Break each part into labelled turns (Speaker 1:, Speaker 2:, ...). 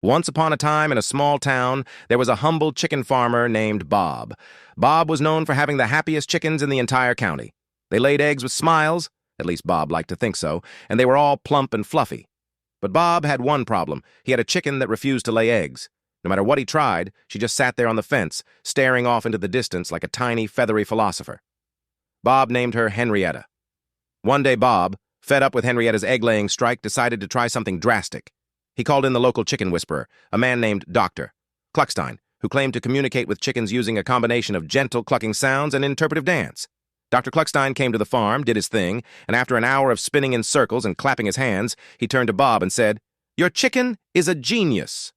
Speaker 1: Once upon a time in a small town, there was a humble chicken farmer named Bob. Bob was known for having the happiest chickens in the entire county. They laid eggs with smiles, at least Bob liked to think so, and they were all plump and fluffy. But Bob had one problem. He had a chicken that refused to lay eggs. No matter what he tried, she just sat there on the fence, staring off into the distance like a tiny, feathery philosopher. Bob named her Henrietta. One day Bob, fed up with Henrietta's egg-laying strike, decided to try something drastic. He called in the local chicken whisperer, a man named Dr. Kluckstein, who claimed to communicate with chickens using a combination of gentle clucking sounds and interpretive dance. Dr. Kluckstein came to the farm, did his thing, and after an hour of spinning in circles and clapping his hands, he turned to Bob and said, "Your chicken is a genius."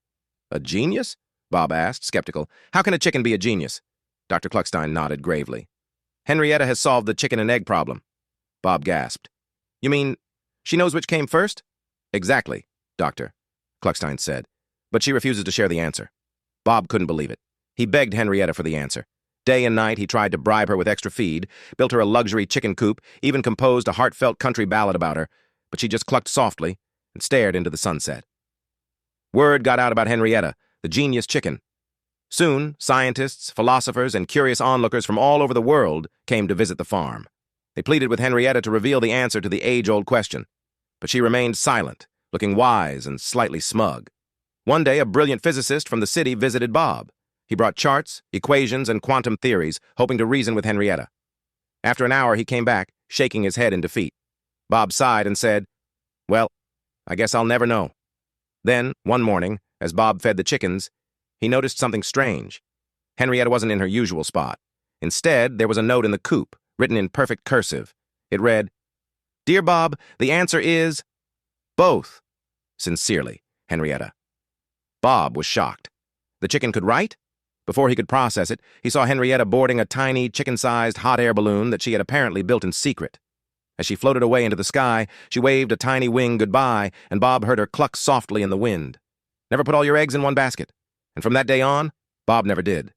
Speaker 1: "A genius?" Bob asked, skeptical. "How can a chicken be a genius?" Dr. Kluckstein nodded gravely. "Henrietta has solved the chicken and egg problem." Bob gasped. "You mean she knows which came first?" "Exactly, Doctor," Kluckstein said, "but she refuses to share the answer." Bob couldn't believe it. He begged Henrietta for the answer. Day and night he tried to bribe her with extra feed, built her a luxury chicken coop, even composed a heartfelt country ballad about her, but she just clucked softly and stared into the sunset. Word got out about Henrietta, the genius chicken. Soon, scientists, philosophers, and curious onlookers from all over the world came to visit the farm. They pleaded with Henrietta to reveal the answer to the age-old question, but she remained silent, looking wise and slightly smug. One day, a brilliant physicist from the city visited Bob. He brought charts, equations, and quantum theories, hoping to reason with Henrietta. After an hour, he came back, shaking his head in defeat. Bob sighed and said, "Well, I guess I'll never know." Then, one morning, as Bob fed the chickens, he noticed something strange. Henrietta wasn't in her usual spot. Instead, there was a note in the coop, written in perfect cursive. It read, "Dear Bob, the answer is both. Sincerely, Henrietta." Bob was shocked. The chicken could write? Before he could process it, he saw Henrietta boarding a tiny, chicken-sized hot air balloon that she had apparently built in secret. As she floated away into the sky, she waved a tiny wing goodbye, and Bob heard her cluck softly in the wind. Never put all your eggs in one basket. And from that day on, Bob never did.